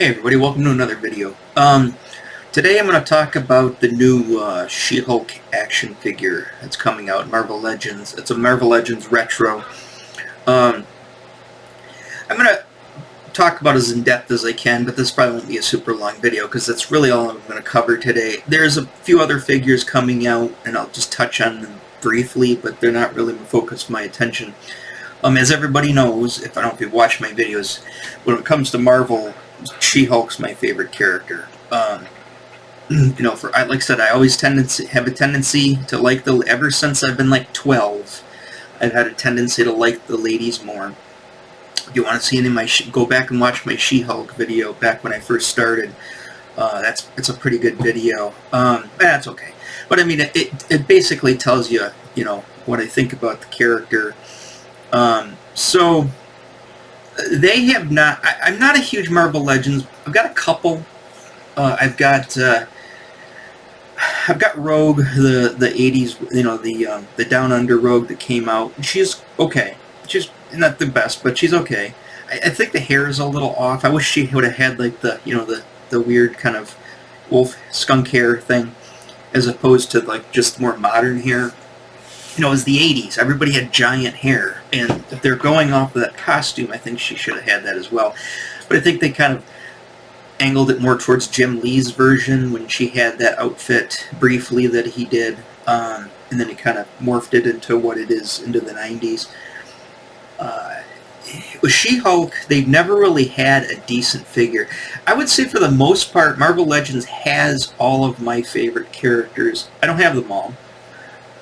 Hey everybody, welcome to another video. Today I'm going to talk about the new She-Hulk action figure that's coming out, Marvel Legends. It's a Marvel Legends retro. I'm going to talk about as in-depth as I can, but this probably won't be a super long video because that's really all I'm going to cover today. There's a few other figures coming out, and I'll just touch on them briefly, but they're not really the focus of my attention. As everybody knows, if you've watched my videos, when it comes to Marvel, She-Hulk's my favorite character. Like I said, I always have a tendency to like ever since I've been like 12, I've had a tendency to like the ladies more. If you want to see any of my, go back and watch my She-Hulk video back when I first started. It's a pretty good video. That's okay. But I mean, it basically tells you, what I think about the character. So they have not. I'm not a huge Marvel Legends. I've got a couple. I've got Rogue, the '80s. The Down Under Rogue that came out. She's okay. She's not the best, but she's okay. I think the hair is a little off. I wish she would have had like the weird kind of wolf skunk hair thing, as opposed to like just more modern hair. It was the 80s. Everybody had giant hair. And if they're going off of that costume, I think she should have had that as well. But I think they kind of angled it more towards Jim Lee's version when she had that outfit briefly that he did. And then he kind of morphed it into what it is into the 90s. With She-Hulk, they've never really had a decent figure. I would say for the most part, Marvel Legends has all of my favorite characters. I don't have them all.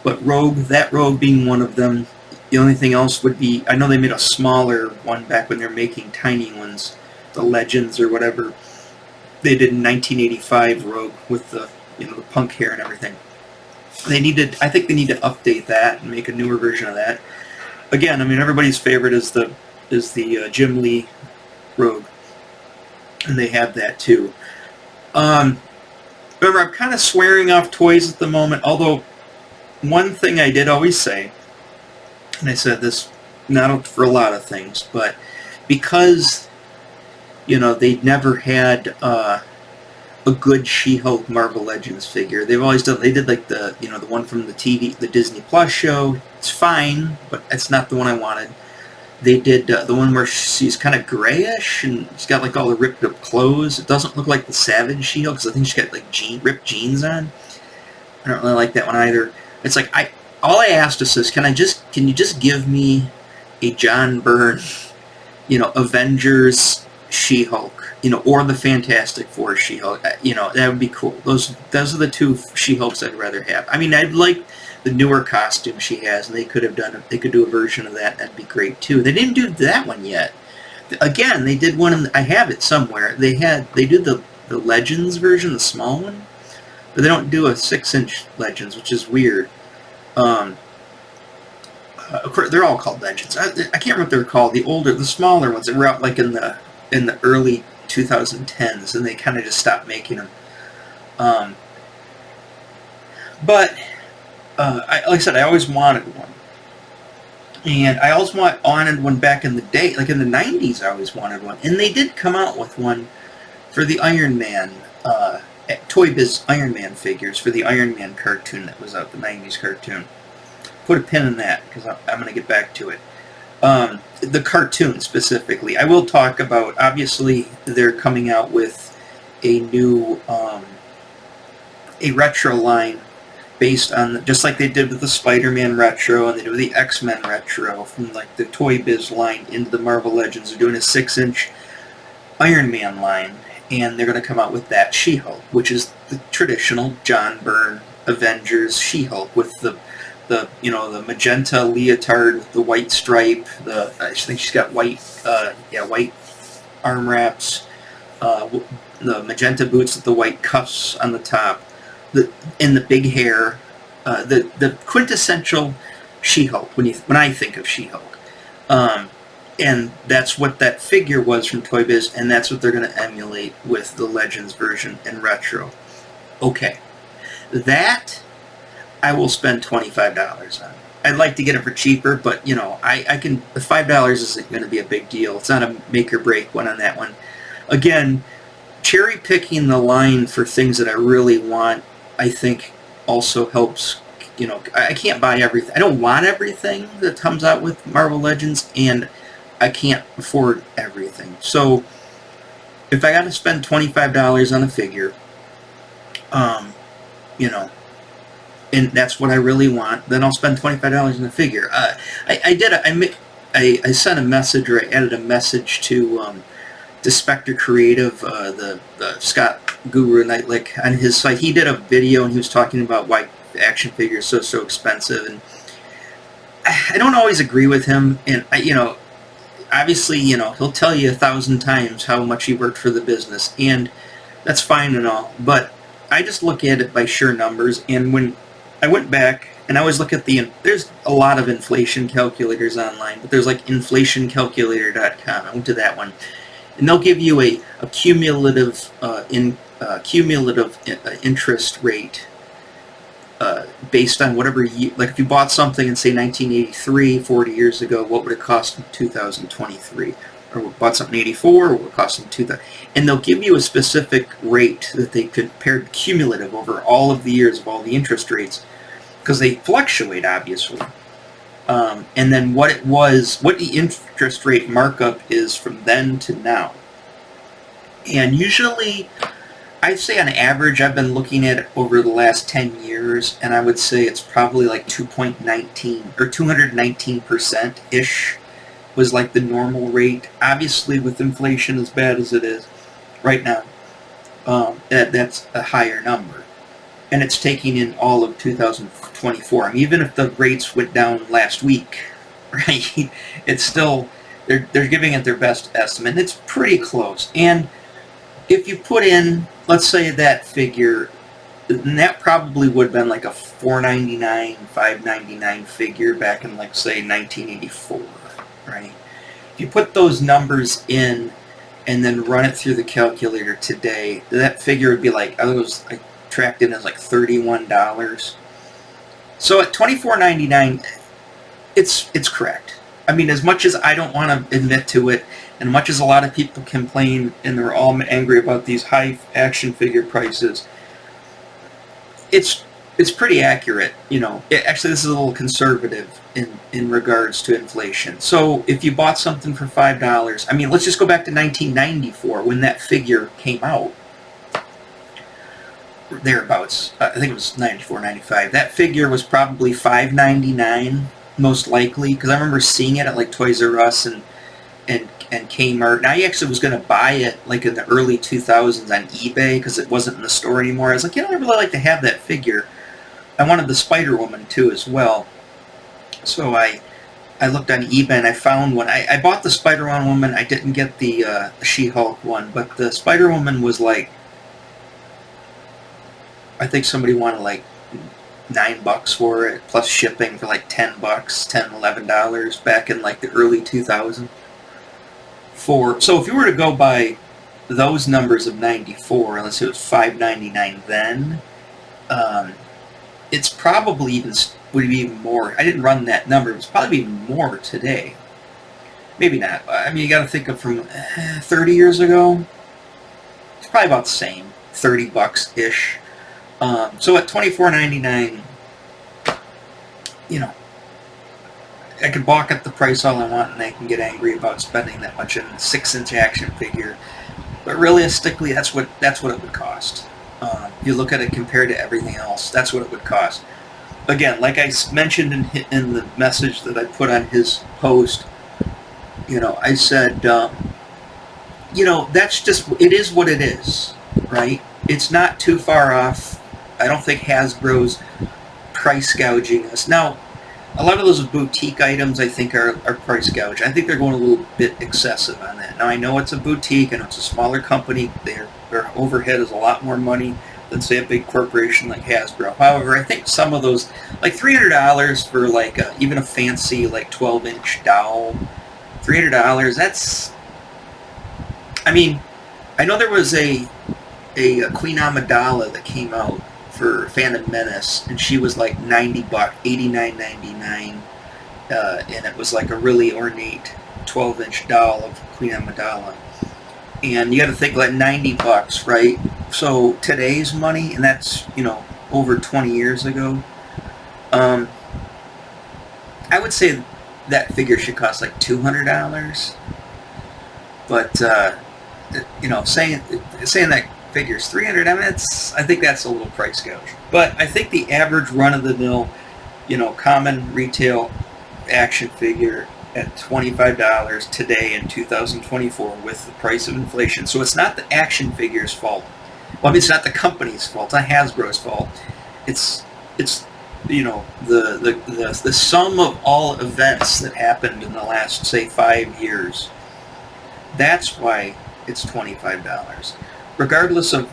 But that Rogue being one of them. The only thing else would be, I know they made a smaller one back when they were making tiny ones, the Legends or whatever. They did in 1985 Rogue with the the punk hair and everything. I think they need to update that and make a newer version of that. Again, I mean, everybody's favorite is the Jim Lee Rogue, and they have that too. Remember, I'm kind of swearing off toys at the moment, although. One thing I did always say, and I said this not for a lot of things, but because, they'd never had a good She-Hulk Marvel Legends figure. They've always done, they did like the one from the the Disney Plus show. It's fine, but it's not the one I wanted. They did the one where she's kind of grayish and she's got like all the ripped up clothes. It doesn't look like the Savage She-Hulk because I think she's got like ripped jeans on. I don't really like that one either. It's like all I asked is, can you just give me a John Byrne, Avengers She-Hulk, or the Fantastic Four She-Hulk, that would be cool. Those are the two She-Hulks I'd rather have. I mean, I'd like the newer costume she has, and they could do a version of that. That'd be great too. They didn't do that one yet. Again, they did one. I have it somewhere. They did the Legends version, the small one. But they don't do a 6-inch Legends, which is weird. They're all called Legends. I can't remember what they're called. The smaller ones that were out like in the early 2010s, and they kind of just stopped making them. Like I said, I always wanted one, and I always wanted one back in the day, like in the 90s. I always wanted one, and they did come out with one for the Iron Man. Toy Biz Iron Man figures for the Iron Man cartoon that was out, the 90s cartoon. Put a pin in that because I'm going to get back to it. The cartoon specifically. I will talk about, obviously, they're coming out with a new, a retro line based on, just like they did with the Spider-Man retro and they did with the X-Men retro, from like the Toy Biz line into the Marvel Legends. They're doing a 6-inch Iron Man line. And they're going to come out with that She-Hulk, which is the traditional John Byrne Avengers She-Hulk with the magenta leotard with the white stripe. I think she's got white arm wraps. The magenta boots with the white cuffs on the top. And the big hair. The quintessential She-Hulk when I think of She-Hulk. And that's what that figure was from Toy Biz, and that's what they're going to emulate with the Legends version in retro. Okay. That I will spend $25 on. I'd like to get it for cheaper, but I can. $5 isn't going to be a big deal. It's not a make or break one on that one. Again, cherry picking the line for things that I really want, I think also helps. I can't buy everything. I don't want everything that comes out with Marvel Legends, and I can't afford everything. So if I got to spend $25 on a figure, you know, and that's what I really want, then I'll spend $25 on a figure. I sent a message, or I added a message to Spectre Creative, the Scott Guru Nightlick, on his site. He did a video and he was talking about why action figures are so expensive, and I don't always agree with him. And obviously, he'll tell you 1,000 times how much he worked for the business, and that's fine and all. But I just look at it by sheer numbers, and when I went back and I always look at there's a lot of inflation calculators online, but there's like inflationcalculator.com. I went to that one, and they'll give you a cumulative interest rate based on whatever year. Like if you bought something in say 1983, 40 years ago, what would it cost in 2023? Or bought something in 84, what would it cost in 2000? And they'll give you a specific rate that they compared cumulative over all of the years of all the interest rates, because they fluctuate, obviously. And then what the interest rate markup is from then to now. And usually, I'd say on average, I've been looking at it over the last 10 years, and I would say it's probably like 2.19 or 219%-ish was like the normal rate. Obviously, with inflation as bad as it is right now, that's a higher number. And it's taking in all of 2024. I mean, even if the rates went down last week, right, it's still, they're giving it their best estimate. And it's pretty close. And if you put in, let's say that figure, then that probably would have been like a $4.99, $5.99 figure back in, like, say, 1984, right? If you put those numbers in and then run it through the calculator today, that figure would be like, I tracked it as like $31. So at $24.99, it's correct. I mean, as much as I don't want to admit to it, and much as a lot of people complain and they're all angry about these high action figure prices, it's pretty accurate. Actually, this is a little conservative in regards to inflation. So if you bought something for $5, I mean, let's just go back to 1994 when that figure came out. Thereabouts, I think it was 94, 95. That figure was probably $5.99 most likely, because I remember seeing it at like Toys R Us and Kmart. And I actually was going to buy it like in the early 2000s on eBay because it wasn't in the store anymore. I was like, I'd really like to have that figure. I wanted the Spider-Woman too as well. So I looked on eBay and I found one. I bought the Spider-Woman. I didn't get the She-Hulk one, but the Spider-Woman was like, I think somebody wanted like $9 for it, plus shipping for like $10, $11 back in like the early 2000s. So if you were to go by those numbers of 94, let's say it was $5.99 then, it's probably would be even more. I didn't run that number. It's probably even more today. Maybe not. I mean, you got to think of from 30 years ago. It's probably about the same, $30-ish. So at $24.99, I can balk at the price all I want, and I can get angry about spending that much on a 6-inch action figure. But realistically, that's what it would cost. You look at it compared to everything else, that's what it would cost. Again, like I mentioned in the message that I put on his post, I said, that's just, it is what it is, right? It's not too far off. I don't think Hasbro's price gouging us. Now, a lot of those boutique items, I think, are price gouged. I think they're going a little bit excessive on that. Now, I know it's a boutique and it's a smaller company. Their overhead is a lot more money than, say, a big corporation like Hasbro. However, I think some of those, like $300 for like even a fancy like 12-inch doll, $300. That's, I mean, I know there was a Queen Amidala that came out for Phantom Menace, and she was like $90, $89.99, and it was like a really ornate 12-inch doll of Queen Amidala. And you got to think like $90, right? So today's money, and that's, over 20 years ago. I would say that figure should cost like $200. But saying that figure's 300, I mean, I think that's a little price gouge. But I think the average run-of-the-mill, common retail action figure at $25 today in 2024 with the price of inflation. So it's not the action figure's fault. Well, I mean, it's not the company's fault. It's not Hasbro's fault. It's the sum of all events that happened in the last, say, 5 years. That's why it's $25. Regardless of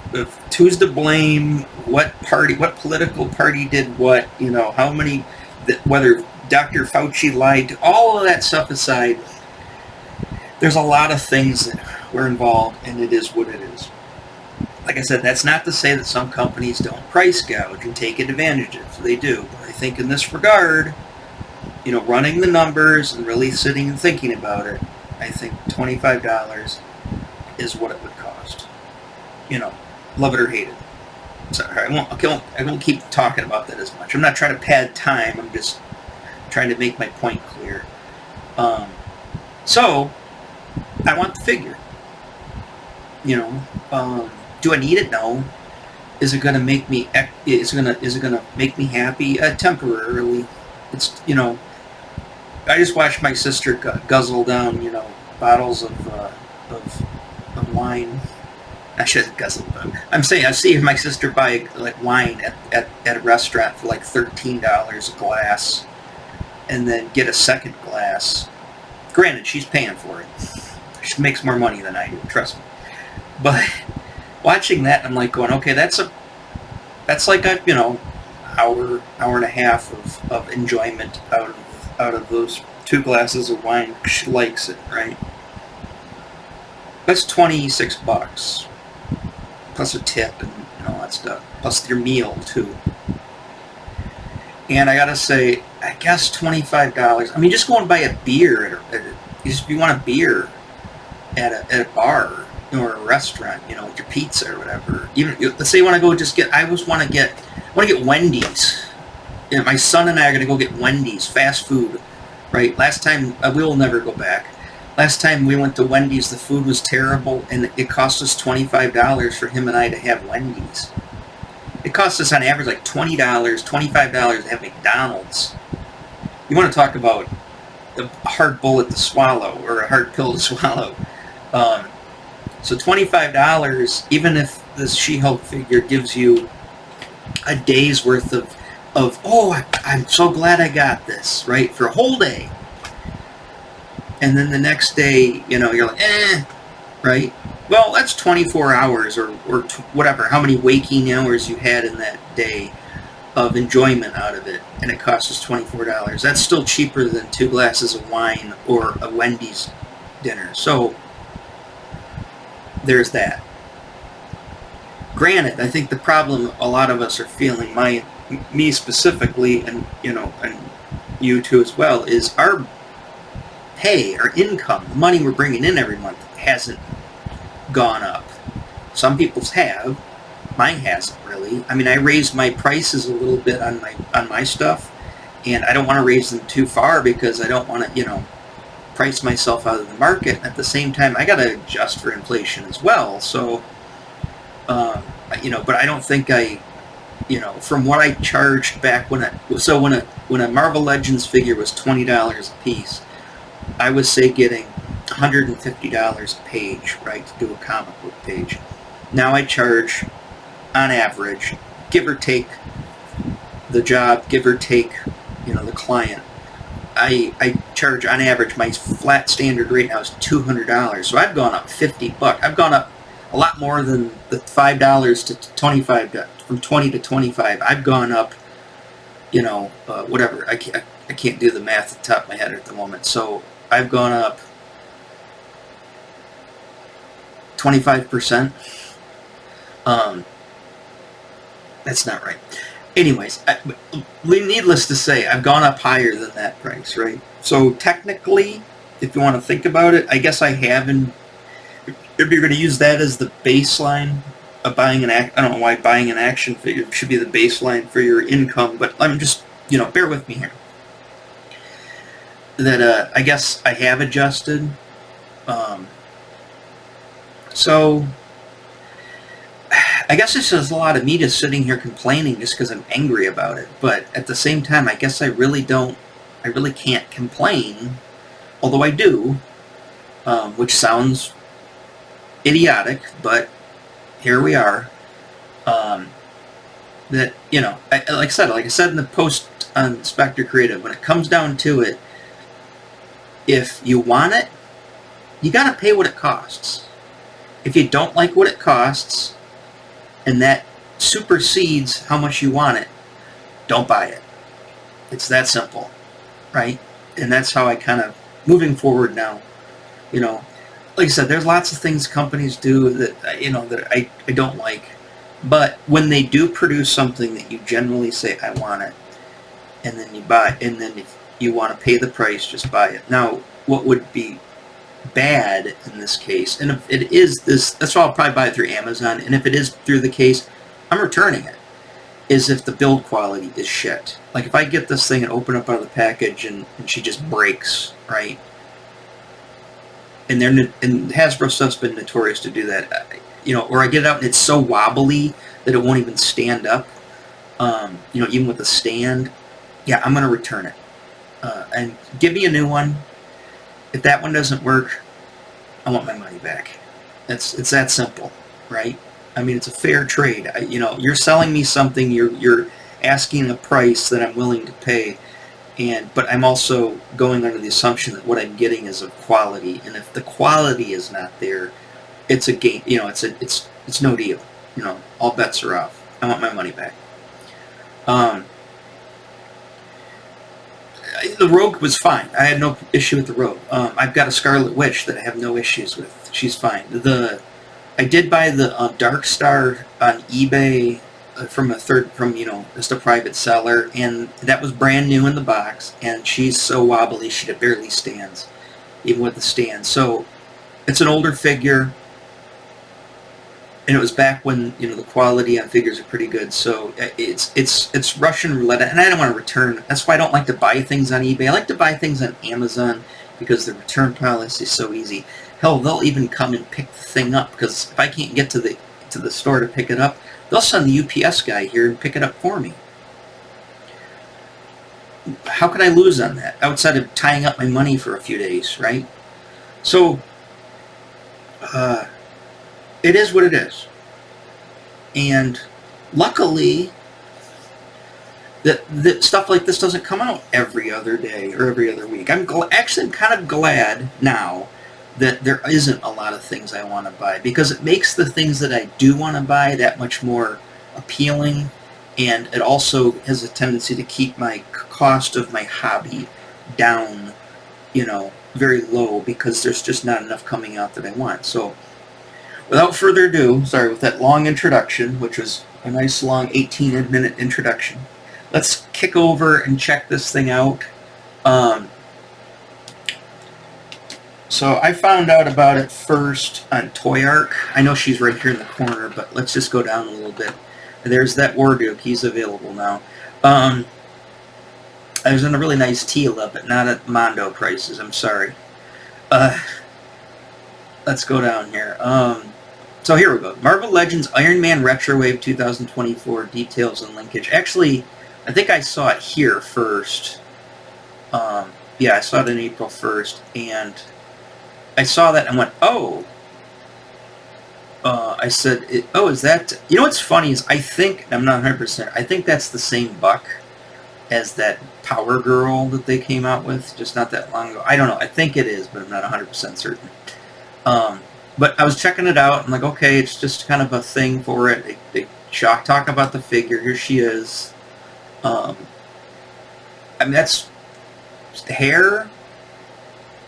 who's to blame, what political party did what, how many, whether Dr. Fauci lied, all of that stuff aside, there's a lot of things that were involved, and it is what it is. Like I said, that's not to say that some companies don't price gouge and take advantage of it. They do. But I think in this regard, running the numbers and really sitting and thinking about it, I think $25 is what it would cost. Love it or hate it. Sorry, I won't keep talking about that as much. I'm not trying to pad time. I'm just trying to make my point clear. So I want the figure. Do I need it? No. Is it going to make me? Is it going to make me happy? Temporarily. It's I just watched my sister guzzle down bottles of wine. I should have guzzled them. I'm saying I see my sister buy like wine at a restaurant for like $13 a glass, and then get a second glass. Granted, she's paying for it. She makes more money than I do, trust me. But watching that, I'm like going, okay, that's like a hour and a half of enjoyment out of those 2 glasses of wine. She likes it, right? That's $26 plus a tip and all that stuff, plus your meal too. And I gotta say, I guess $25. I mean, just go and buy a beer if you want a beer at a bar or a restaurant, with your pizza or whatever. Even let's say you want to go I want to get Wendy's. My son and I are gonna go get Wendy's fast food. Right? Last time we will never go back. Last time we went to Wendy's, the food was terrible, and it cost us $25 for him and I to have Wendy's. It costs us on average like $20, $25 to have McDonald's. You want to talk about a hard bullet to swallow or a hard pill to swallow. So $25, even if this She-Hulk figure gives you a day's worth of I'm so glad I got this, right, for a whole day. And then the next day, you're like, right? Well, that's 24 hours or whatever, how many waking hours you had in that day of enjoyment out of it, and it costs us $24. That's still cheaper than 2 glasses of wine or a Wendy's dinner. So there's that. Granted, I think the problem a lot of us are feeling, me specifically, and and you too as well, is our pay, our income, the money we're bringing in every month hasn't gone up. Some people's have. Mine hasn't really. I mean, I raised my prices a little bit on my stuff, and I don't want to raise them too far because I don't want to, price myself out of the market. At the same time, I got to adjust for inflation as well. So, but I don't think from what I charged back when a Marvel Legends figure was $20 a piece, I was getting $150 a page, right, to do a comic book page. Now I charge, on average, give or take the job, give or take, the client, I charge on average, my flat standard rate now is $200. So I've gone up $50. I've gone up a lot more than the $5 to $25, from 20 to 25. I've gone up, whatever. I can't do the math at the top of my head at the moment. So I've gone up 25%. That's not right. Anyways, needless to say, I've gone up higher than that price, right? So technically, if you want to think about it, I guess I have if you're going to use that as the baseline of buying I don't know why buying an action figure should be the baseline for your income, but I'm just, bear with me here. That I guess I have adjusted. So I guess this is a lot of me just sitting here complaining just because I'm angry about it. But at the same time, I guess I really can't complain, although I do, which sounds idiotic, but here we are. That, like I said in the post on Spectre Creative, when it comes down to it, if you want it, you got to pay what it costs. If you don't like what it costs, and that supersedes how much you want it, don't buy it. It's that simple, right? And that's how I kind of, moving forward now, like I said, there's lots of things companies do that, that I don't like. But when they do produce something that you generally say, I want it, and then you buy it, and then if you want to pay the price, just buy it. Now, what would be bad in this case, and if it is this, that's why I'll probably buy it through Amazon, and if it is through the case, I'm returning it, is if the build quality is shit. Like if I get this thing and open up out of the package and she just breaks, right? And Hasbro stuff's been notorious to do that, or I get it out and it's so wobbly that it won't even stand up, even with the stand, yeah, I'm going to return it. And give me a new one. If that one doesn't work, I want my money back. It's that simple, right? I mean, it's a fair trade. You're selling me something, you're asking a price that I'm willing to pay, but I'm also going under the assumption that what I'm getting is of quality. And if the quality is not there, it's a game. It's no deal. All bets are off. I want my money back. The Rogue was fine. I had no issue with the Rogue. I've got a Scarlet Witch that I have no issues with. She's fine. I did buy the Dark Star on eBay from just a private seller, and that was brand new in the box, and she's so wobbly she barely stands, even with the stand. So it's an older figure, and it was back when the quality on figures are pretty good. So it's Russian roulette, and I don't want to return. That's why I don't like to buy things on eBay. I like to buy things on Amazon because the return policy is so easy. Hell, they'll even come and pick the thing up, because if I can't get to the store to pick it up, they'll send the UPS guy here and pick it up for me. How can I lose on that outside of tying up my money for a few days, right? So it is what it is. And luckily, that stuff like this doesn't come out every other day or every other week. I'm kind of glad now that there isn't a lot of things I want to buy, because it makes the things that I do want to buy that much more appealing, and it also has a tendency to keep my cost of my hobby down, very low, because there's just not enough coming out that I want. So without further ado, sorry with that long introduction, which was a nice long 18-minute introduction, let's kick over and check this thing out. So I found out about it first on ToyArk. I know she's right here in the corner, but let's just go down a little bit. There's that Warduke. He's available now. I was in a really nice Tila, but not at Mondo prices. I'm sorry. Let's go down here. So here we go. Marvel Legends Iron Man Retrowave 2024 details and linkage. Actually, I think I saw it here first. Yeah, I saw it on April 1st, and I saw that and went, oh. I said, is that... You know what's funny is I think, I'm not 100%, I think that's the same buck as that Power Girl that they came out with just not that long ago. I don't know. I think it is, but I'm not 100% certain. But I was checking it out, and like, okay, it's just kind of a thing for it. They talk about the figure. Here she is. I mean, that's the hair,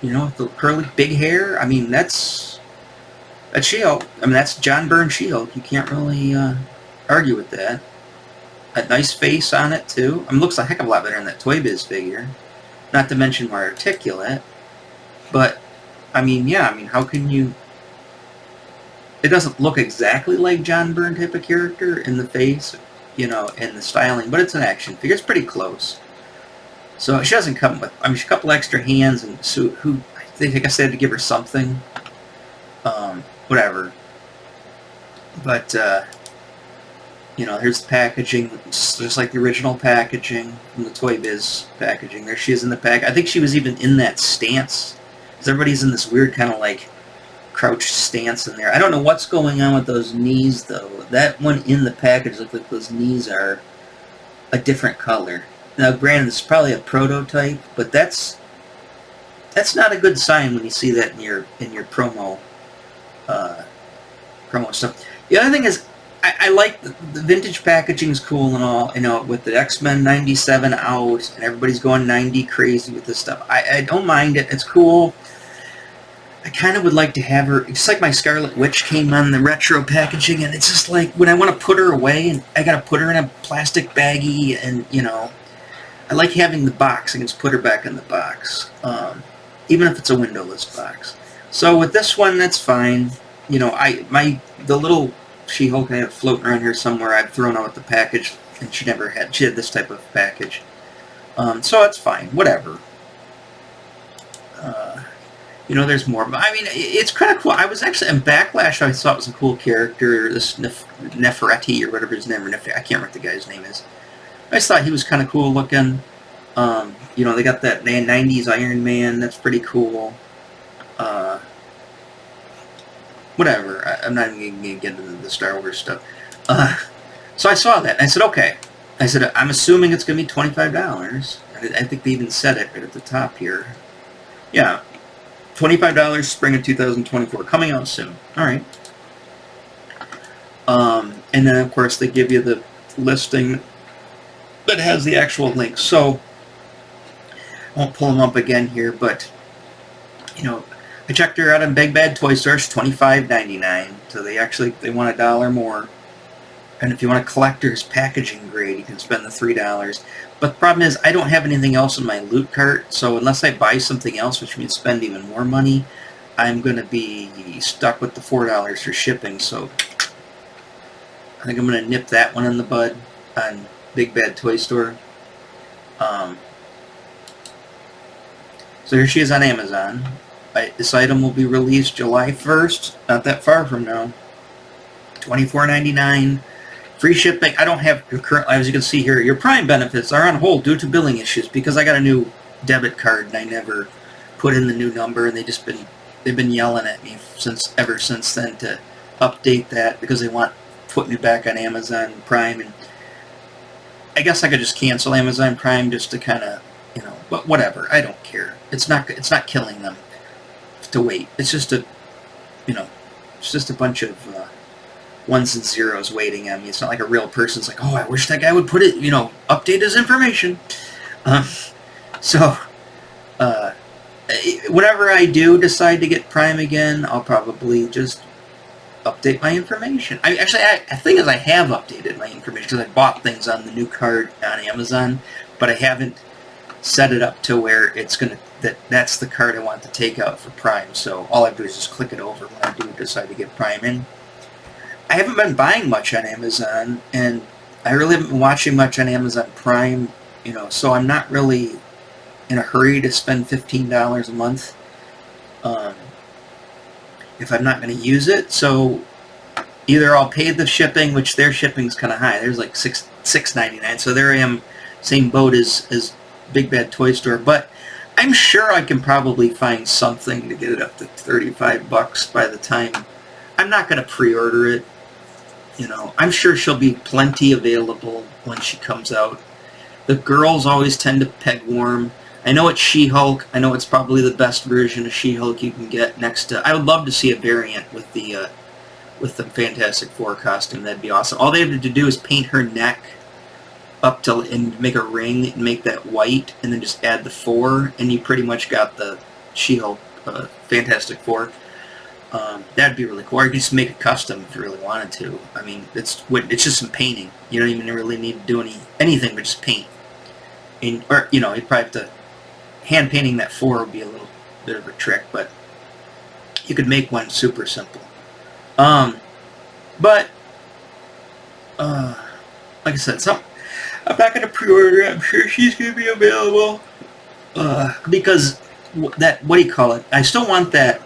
the curly big hair. I mean, that's She-Hulk. I mean, that's John Byrne She-Hulk. You can't really argue with that. A nice face on it, too. I mean, looks a heck of a lot better than that Toy Biz figure. Not to mention more articulate. But, I mean, yeah, how can you... it doesn't look exactly like John Byrne type of character in the face, in the styling, but it's an action figure. It's pretty close. So she doesn't come with, a couple extra hands, and so I think I said to give her something. Whatever. But, here's the packaging, just like the original packaging from the Toy Biz packaging. There she is in the pack. I think she was even in that stance, because everybody's in this weird kind of like crouched stance in there. I don't know what's going on with those knees, though. That one in the package looked like those knees are a different color. Now, granted, it's probably a prototype, but that's not a good sign when you see that in your promo stuff. The other thing is, I like the vintage packaging is cool and all, with the X-Men 97 out, and everybody's going 90 crazy with this stuff. I don't mind it. It's cool. I kind of would like to have her, just like my Scarlet Witch came on the retro packaging, and it's just like, when I want to put her away, and I got to put her in a plastic baggie, and, I like having the box. I can just put her back in the box, even if it's a windowless box. So with this one, that's fine. The little She-Hulk I have floating around here somewhere, I've thrown out the package, and she had this type of package. So it's fine, whatever. There's more. I mean, it's kind of cool. I was actually, in Backlash, I thought it was a cool character, this Nefertiti, or whatever his name, I can't remember what the guy's name is. I just thought he was kind of cool looking. They got that 90s Iron Man, that's pretty cool. Whatever, I'm not even going to get into the Star Wars stuff. So I saw that, and I said, okay. I said, I'm assuming it's going to be $25. I think they even said it right at the top here. Yeah, $25, spring of 2024, coming out soon. All right. And then, of course, they give you the listing that has the actual link. So, I won't pull them up again here, but, I checked her out in Big Bad Toy Store. It's $25.99, so they want $1 more. And if you want a collector's packaging grade, you can spend the $3. But the problem is, I don't have anything else in my loot cart, so unless I buy something else, which means spend even more money, I'm going to be stuck with the $4 for shipping. So I think I'm going to nip that one in the bud on Big Bad Toy Store. So here she is on Amazon. This item will be released July 1st, not that far from now. $24.99. Free shipping. I don't have your current, as you can see here, your Prime benefits are on hold due to billing issues because I got a new debit card and I never put in the new number, and they've been yelling at me ever since then to update that because they want to put me back on Amazon Prime, and I guess I could just cancel Amazon Prime just to kind of, but whatever. I don't care. It's not killing them to wait. It's just a bunch of ones and zeros waiting on me. It's not like a real person's like, oh, I wish that guy would put it, update his information. Whenever I do decide to get Prime again, I'll probably just update my information. The thing is, I have updated my information because I bought things on the new card on Amazon, but I haven't set it up to where it's that's the card I want to take out for Prime. So all I do is just click it over when I do decide to get Prime in. I haven't been buying much on Amazon, and I really haven't been watching much on Amazon Prime, so I'm not really in a hurry to spend $15 a month if I'm not going to use it. So either I'll pay the shipping, which their shipping's kind of high. There's like $6.99, so there I am, same boat as Big Bad Toy Store, but I'm sure I can probably find something to get it up to $35 by the time. I'm not going to pre-order it. I'm sure she'll be plenty available when she comes out. The girls always tend to peg warm. I know it's She-Hulk. I know it's probably the best version of She-Hulk you can get next to. I would love to see a variant with the Fantastic Four costume. That'd be awesome. All they have to do is paint her neck up and make a ring and make that white, and then just add the 4, and you pretty much got the She-Hulk Fantastic Four. That'd be really cool. Or you could just make it custom if you really wanted to. I mean, it's just some painting. You don't even really need to do anything but just paint. You'd probably have to hand painting that 4 would be a little bit of a trick, but you could make one super simple. But like I said, I'm not going to pre-order it. I'm sure she's going to be available. Because that, what do you call it? I still want that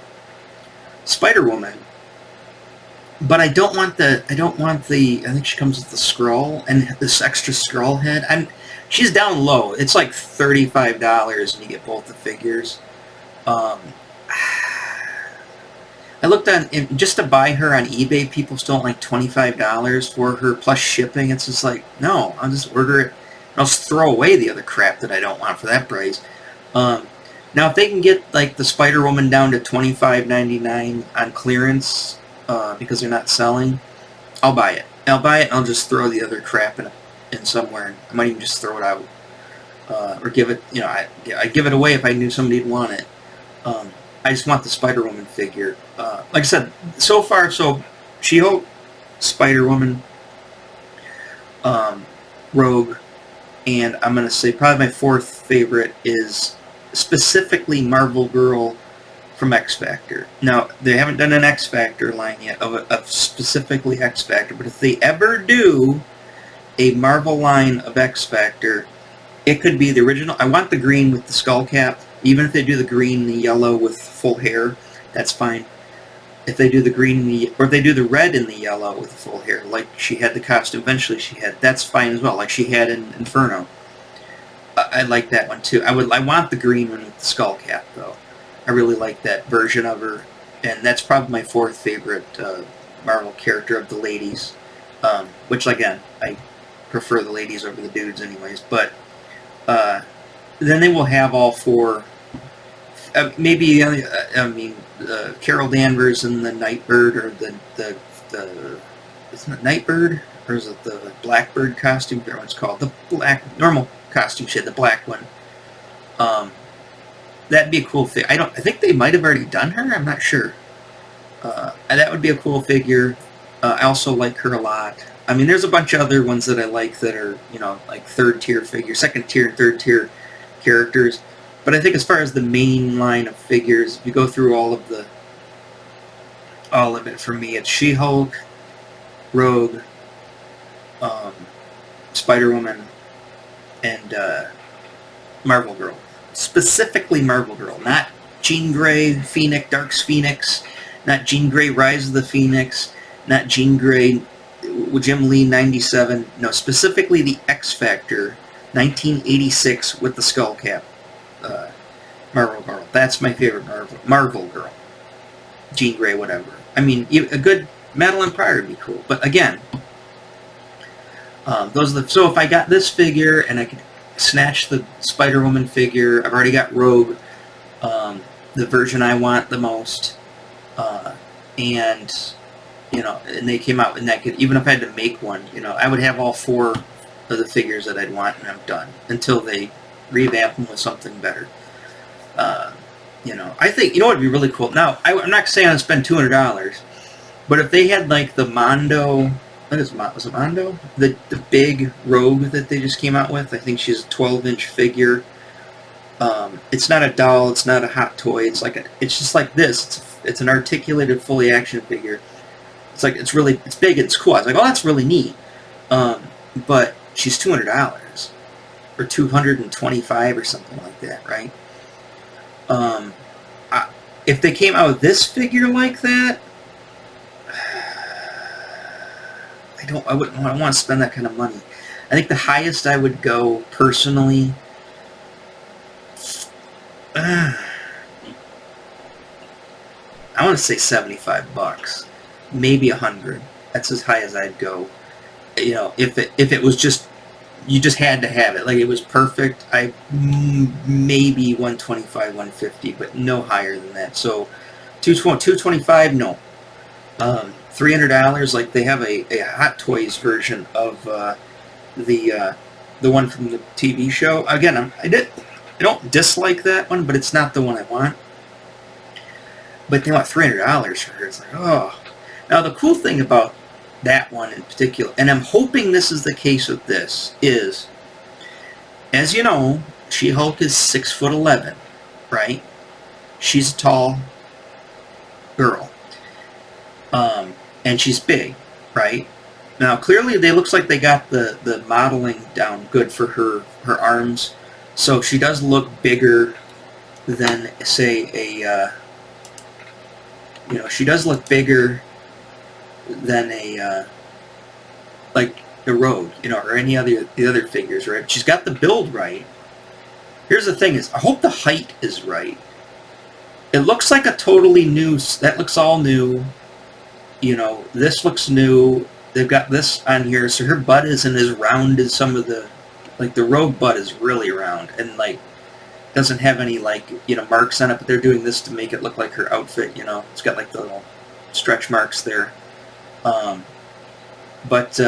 Spider-Woman, but I don't want the, I think she comes with the Skrull and this extra Skrull head. She's down low. It's like $35 and you get both the figures. I looked on, just to buy her on eBay, people still want like $25 for her plus shipping. It's just like, no, I'll just order it. I'll just throw away the other crap that I don't want for that price. Now, if they can get like the Spider-Woman down to $25.99 on clearance because they're not selling, I'll buy it. I'll buy it and I'll just throw the other crap in somewhere. I might even just throw it out. Or give it, I'd give it away if I knew somebody'd want it. I just want the Spider-Woman figure. Like I said, so far, She-Hulk, Spider-Woman, Rogue, and I'm going to say probably my fourth favorite is specifically Marvel Girl from X Factor. Now, they haven't done an X Factor line yet of specifically X Factor, but if they ever do a Marvel line of X Factor, it could be the original. I want the green with the skull cap. Even if they do the green and the yellow with full hair, that's fine. If they do the green or if they do the red and the yellow with full hair, like she had the costume eventually she had, that's fine as well, like she had in Inferno. I like that one too. I want the green one with the skull cap though. I really like that version of her, and that's probably my fourth favorite Marvel character of the ladies. Which again, I prefer the ladies over the dudes anyways. But then they will have all four. Maybe Carol Danvers and the Nightbird, or the isn't it Nightbird, or is it the Blackbird costume? Whatever it's called, the black normal costume shit, the black one. That'd be a cool thing. I think they might have already done her. I'm not sure. That would be a cool figure. I also like her a lot. I mean, there's a bunch of other ones that I like that are, like third tier figures, second tier and third tier characters. But I think as far as the main line of figures, if you go through all of it, for me, it's She-Hulk, Rogue, Spider-Woman, and Marvel Girl. Specifically Marvel Girl, not Jean Grey, Dark's Phoenix, not Jean Grey, Rise of the Phoenix, not Jean Grey, Jim Lee 97. No, specifically the X Factor 1986 with the skull cap. Marvel Girl. That's my favorite Marvel Girl. Jean Grey, whatever. I mean, a good Madeline Pryor would be cool. But again, those are the. So if I got this figure and I could snatch the Spider-Woman figure, I've already got Rogue, the version I want the most, and they came out and that could, even if I had to make one, I would have all four of the figures that I'd want, and I'm done until they revamp them with something better. I think, what would be really cool? Now, I'm not saying I'd spend $200, but if they had like the Mondo, was it Mondo? The big Rogue that they just came out with, I think she's a 12-inch figure. It's not a doll, it's not a hot toy, it's just like this. It's an articulated, fully action figure. It's like, it's big, it's cool. I was like, oh, that's really neat. But she's $200 or $225 or something like that, right? If they came out with this figure like that, I wouldn't want to spend that kind of money. I think the highest I would go personally, I want to say $75, maybe $100. That's as high as I'd go. If it was just, you just had to have it, like it was perfect, I maybe $125, $150, but no higher than that. So $225, no. $300, like they have a Hot Toys version of the one from the TV show. Again, I don't dislike that one, but it's not the one I want. But they want $300 for her. It's like, oh. Now the cool thing about that one in particular, and I'm hoping this is the case with this, is, as you know, She-Hulk is 6'11", right? She's a tall girl. and she's big, right? Now, clearly, they looks like they got the modeling down good for her arms, so she does look bigger than, say, a she does look bigger than a like the Rogue, or any other the other figures, right? She's got the build right. Here's the thing: is I hope the height is right. It looks like a totally new. That looks all new. This looks new. They've got this on here, so her butt isn't as round as some of the, like the Rogue butt is really round and like doesn't have any like marks on it. But they're doing this to make it look like her outfit. It's got like the little stretch marks there. But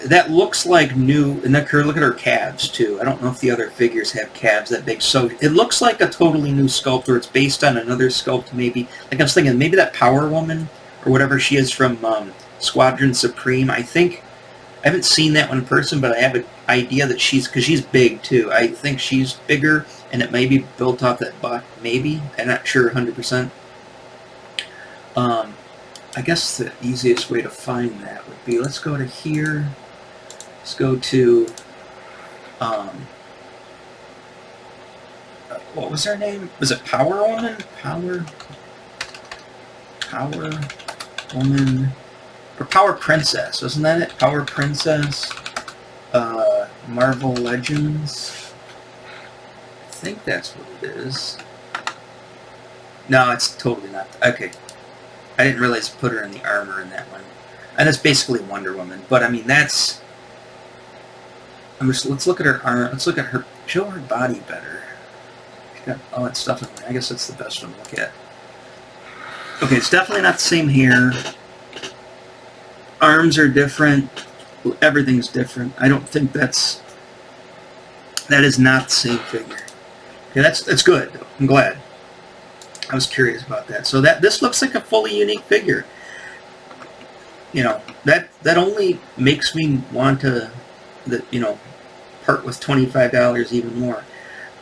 that looks like new. And look at her calves too. I don't know if the other figures have calves that big. So it looks like a totally new sculpt, or it's based on another sculpt maybe. Like I was thinking, maybe that Power Woman or whatever she is from Squadron Supreme. I think I haven't seen that one in person, but I have an idea that because she's big too. I think she's bigger, and it may be built off that butt. Maybe I'm not sure 100%. I guess the easiest way to find that would be, let's go to here. Let's go to, what was her name? Was it Power Woman? Power Woman, or Power Princess, wasn't that it? Power Princess, Marvel Legends. I think that's what it is. No, it's totally not. Okay. I didn't realize to put her in the armor in that one. And it's basically Wonder Woman. But I mean, let's look at her arm. Let's look at her. Show her body better. She's got all that stuff in there. I guess that's the best one to look at. Okay, it's definitely not the same hair. Arms are different. Everything's different. I don't think that is not the same figure. Okay, that's good. I'm glad. I was curious about that. So this looks like a fully unique figure. That only makes me want to, part with $25 even more.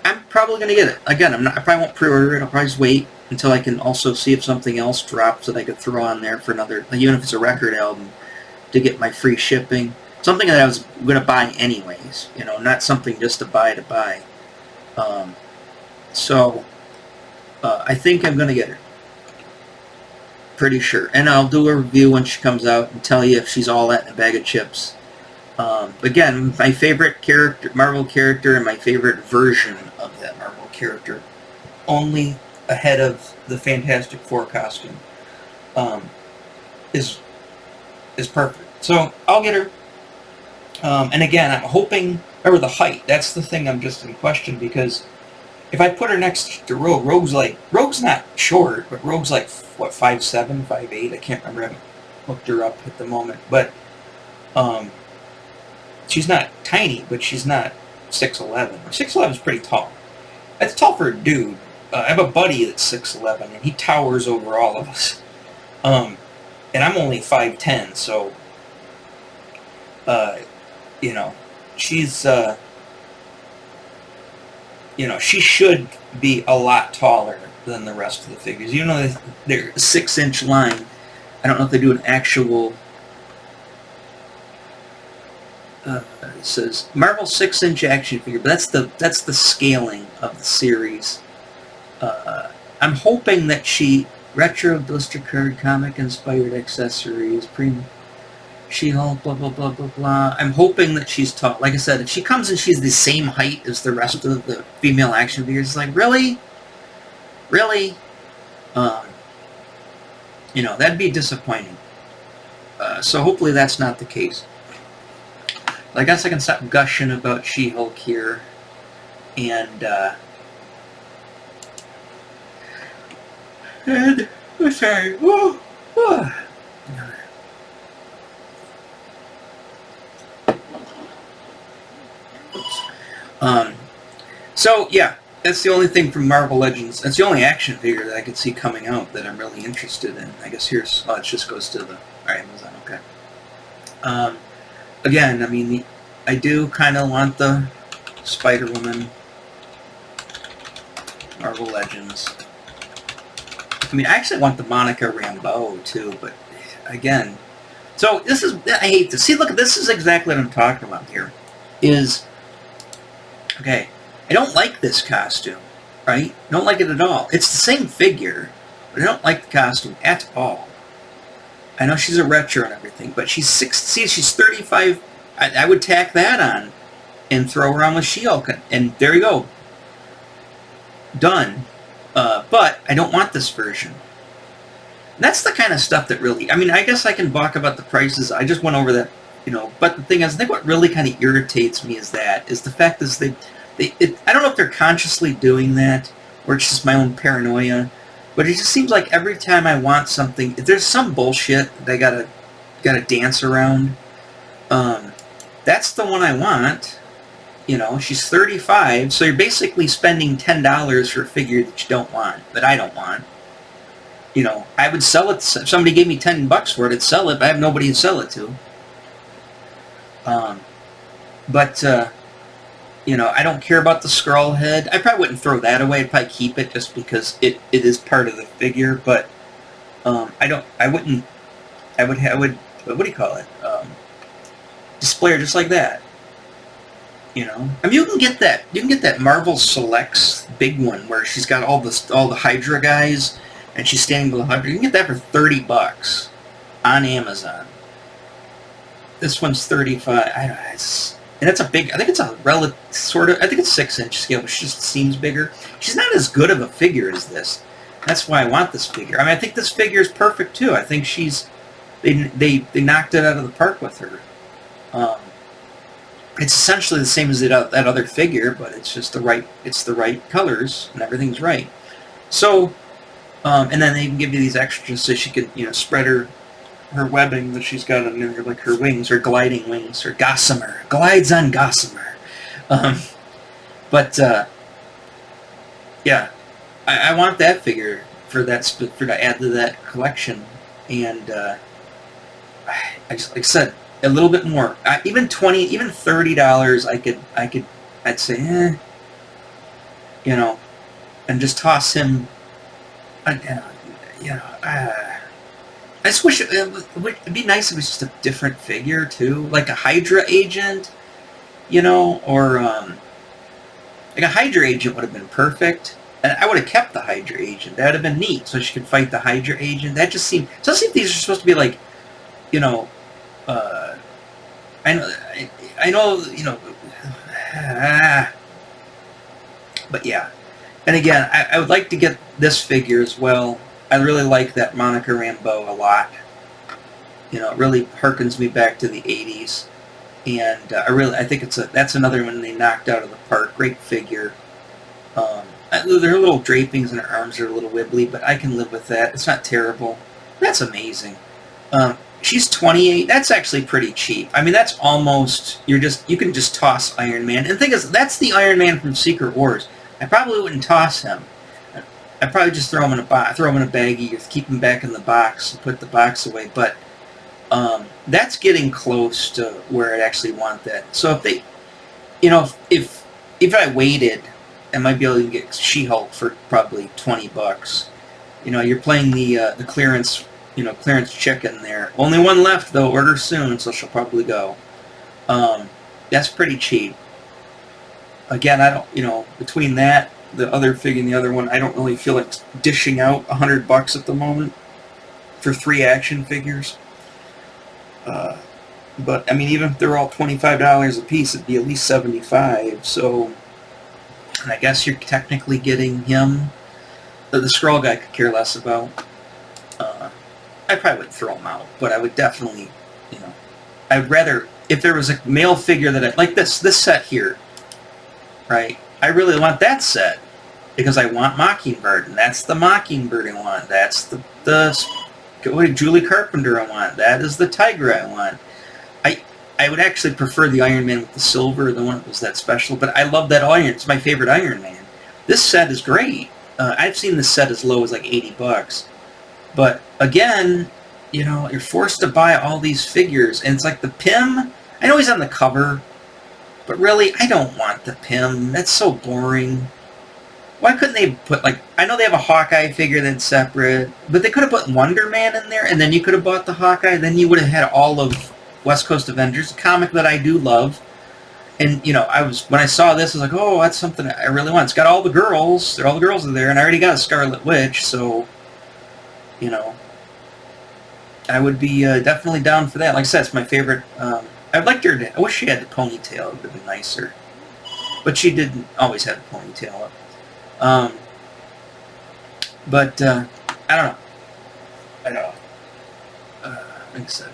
I'm probably going to get it. Again, I probably won't pre-order it. I'll probably just wait until I can also see if something else drops that I could throw on there for another, even if it's a record album, to get my free shipping. Something that I was going to buy anyways. Not something just to buy. I think I'm going to get her. Pretty sure. And I'll do a review when she comes out and tell you if she's all that in a bag of chips. Again, my favorite Marvel character, and my favorite version of that Marvel character, only ahead of the Fantastic Four costume, is perfect. So I'll get her. And again, I'm hoping, remember the height, that's the thing I'm just in question, because if I put her next to Rogue, Rogue's not short, but Rogue's like, what, 5'7", 5'8"? I can't remember. I haven't looked her up at the moment. But she's not tiny, but she's not 6'11". 6'11" is pretty tall. That's tall for a dude. I have a buddy that's 6'11", and he towers over all of us. And I'm only 5'10", so, she's... she should be a lot taller than the rest of the figures. Even though they're a 6-inch line, I don't know if they do an actual... it says Marvel 6-inch action figure, but that's the scaling of the series. I'm hoping that retro blister card comic inspired accessories, She-Hulk, blah, blah, blah, blah, blah. I'm hoping that she's tall. Like I said, if she comes and she's the same height as the rest of the female action figures, it's like, really? Really? That'd be disappointing. So hopefully that's not the case. I guess I can stop gushing about She-Hulk here. And sorry. Oops. So yeah, that's the only thing from Marvel Legends. That's the only action figure that I can see coming out that I'm really interested in. I guess it just goes to the Amazon. Okay. Again, I mean, I do kind of want the Spider-Woman Marvel Legends. I mean, I actually want the Monica Rambeau too, but again, so this is, I hate this. See, look, this is exactly what I'm talking about here. Is, okay, I don't like this costume, right? I don't like it at all. It's the same figure, but I don't like the costume at all. I know she's a retro and everything, but she's 35. I would tack that on and throw her on with She-Hulk, and there you go. Done. But I don't want this version. And that's the kind of stuff that really, I mean, I guess I can balk about the prices. I just went over that, you know, but the thing is, I think what really kind of irritates me is the fact is I don't know if they're consciously doing that, or it's just my own paranoia, but it just seems like every time I want something, if there's some bullshit that I gotta dance around, that's the one I want. You know, she's 35, so you're basically spending $10 for a figure that you don't want, that I don't want. You know, I would sell it. If somebody gave me $10 for it, I'd sell it, but I have nobody to sell it to. You know, I don't care about the Skrull head. I probably wouldn't throw that away. I'd probably keep it just because it is part of the figure, but I would, what do you call it? Display her just like that. You know, I mean, you can get that Marvel Selects big one where she's got all the Hydra guys, and she's standing with the Hydra. You can get that for $30 on Amazon. This one's 35. And that's a big. I think it's a relative sort of. I think it's 6-inch scale, but she just seems bigger. She's not as good of a figure as this. That's why I want this figure. I mean, I think this figure is perfect too. I think they knocked it out of the park with her. It's essentially the same as that other figure, but it's just the right colors and everything's right. So, and then they even give you these extras so she could, you know, spread her webbing that she's got on her, like her wings, her gliding wings, her gossamer, glides on gossamer. Yeah, I want that figure to add to that collection, and I just, like I said, a little bit more, even $30, I'd say, you know, and just toss him, you know, I just wish it'd be nice if it was just a different figure too, like a Hydra agent, you know, or like a Hydra agent would have been perfect, and I would have kept the Hydra agent. That would have been neat, so she could fight the Hydra agent. That just seemed. So let's see if these are supposed to be like, you know, I know, you know, but yeah, and again, I would like to get this figure as well. I really like that Monica Rambeau a lot. You know, it really harkens me back to the 80s. And I think that's another one they knocked out of the park. Great figure. There are little drapings and her arms are a little wibbly, but I can live with that. It's not terrible. That's amazing. She's 28. That's actually pretty cheap. I mean, that's almost, you can just toss Iron Man. And the thing is, that's the Iron Man from Secret Wars. I probably wouldn't toss him. I'd probably just throw him in a baggie, or keep him back in the box and put the box away. But that's getting close to where I'd actually want that. So if they, you know, if I waited, I might be able to get She-Hulk for probably $20. You know, you're playing the clearance, you know, clearance chicken there. Only one left though. Order soon, so she'll probably go. That's pretty cheap. Again, I don't, you know, between that, the other figure and the other one, I don't really feel like dishing out $100 at the moment for 3 action figures. But I mean, even if they're all $25 a piece, it'd be at least $75. So, and I guess you're technically getting him. The Skrull guy could care less about. I probably wouldn't throw him out, but I would definitely, you know, I'd rather, if there was a male figure that like this set here, right? I really want that set because I want Mockingbird, and that's the Mockingbird I want. That's the Julie Carpenter I want. That is the Tiger I want. I would actually prefer the Iron Man with the silver, the one that was that special, but I love that Iron. It's my favorite Iron Man. This set is great. I've seen this set as low as like $80. But again, you know, you're forced to buy all these figures, and it's like the Pym. I know he's on the cover, but really, I don't want the Pym. That's so boring. Why couldn't they put, like, I know they have a Hawkeye figure that's separate, but they could have put Wonder Man in there, and then you could have bought the Hawkeye, then you would have had all of West Coast Avengers, a comic that I do love. And, you know, when I saw this, I was like, oh, that's something I really want. It's got all the girls. All the girls are there, and I already got a Scarlet Witch, so, you know, I would be definitely down for that. Like I said, it's my favorite. I'd like her to, I wish she had the ponytail. It would have been nicer. But she didn't always have the ponytail up. But I don't know. Like I said,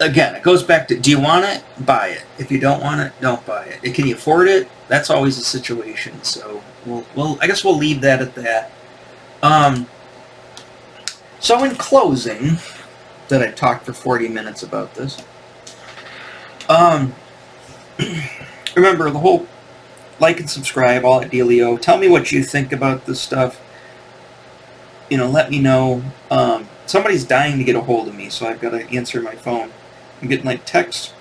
again, it goes back to, do you want it? Buy it. If you don't want it, don't buy it. Can you afford it? That's always a situation. So I guess we'll leave that at that. So in closing, that I talked for 40 minutes about this. Remember, the whole like and subscribe, all that dealio. Tell me what you think about this stuff. You know, let me know. Somebody's dying to get a hold of me, so I've got to answer my phone. I'm getting, like, texts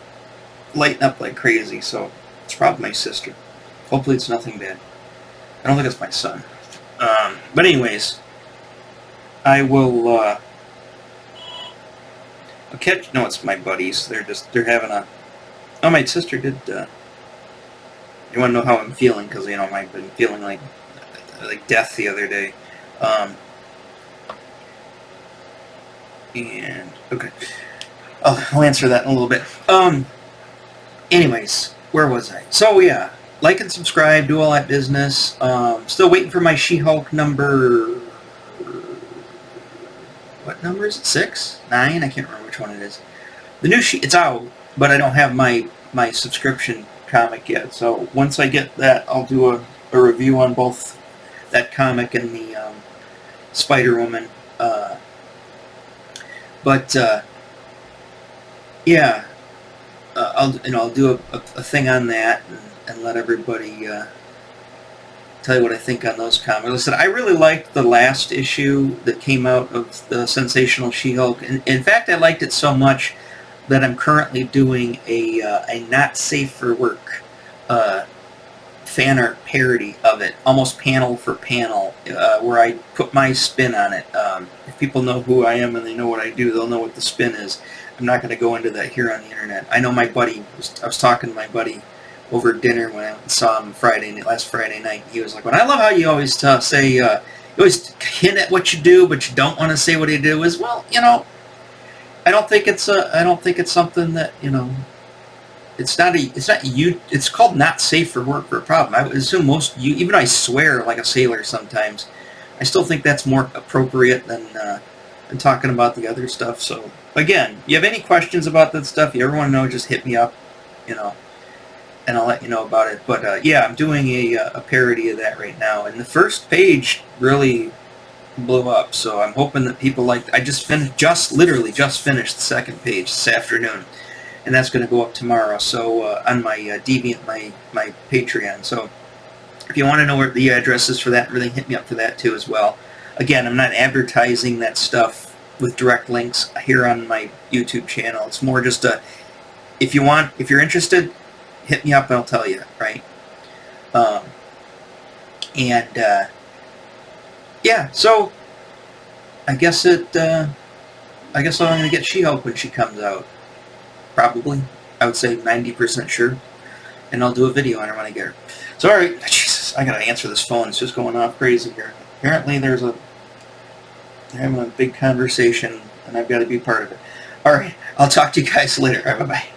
lighting up like crazy, so it's probably my sister. Hopefully it's nothing bad. I don't think it's my son. But anyways, I will, I'll catch, no, it's my buddies. They're having a, oh, my sister did, you want to know how I'm feeling, because, you know, I've been feeling like death the other day. And, okay. I'll answer that in a little bit. Anyways, where was I? So, yeah, like and subscribe, do all that business. Still waiting for my She-Hulk number, what number is it? 6? 9? I can't remember which one it is. The new it's out, but I don't have my subscription comic yet. So once I get that, I'll do a review on both that comic and the Spider-Woman. Yeah, I'll do a thing on that and let everybody tell you what I think on those comics. Listen, I really liked the last issue that came out of the Sensational She-Hulk. In fact, I liked it so much that I'm currently doing a Not Safe for Work fan art parody of it, almost panel for panel, where I put my spin on it. If people know who I am and they know what I do, they'll know what the spin is. I'm not going to go into that here on the internet. I know my buddy, I was talking to my buddy over dinner when I saw him last Friday night. He was like, "Well, I love how you always say, you always hint at what you do, but you don't want to say what you do." Is, well, you know, I don't think it's something that, you know, it's called Not Safe for Work for a problem. I would assume even I swear like a sailor sometimes, I still think that's more appropriate than talking about the other stuff. So again, you have any questions about that stuff, you ever want to know, just hit me up, you know, and I'll let you know about it. But yeah, I'm doing a parody of that right now, and the first page really blew up, so I'm hoping that people like. I literally just finished the second page this afternoon, and that's going to go up tomorrow. So on my Deviant, my Patreon. So if you want to know where the address is for that, really hit me up for that too as well. Again, I'm not advertising that stuff with direct links here on my YouTube channel. It's more just if you're interested, hit me up and I'll tell you, right? Yeah, so I guess I'm going to get She-Hulk when she comes out. Probably. I would say 90% sure. And I'll do a video on her when I get her. So, alright. Jesus, I gotta answer this phone. It's just going off crazy here. Apparently they're having a big conversation, and I've got to be part of it. Alright, I'll talk to you guys later. Alright, bye-bye.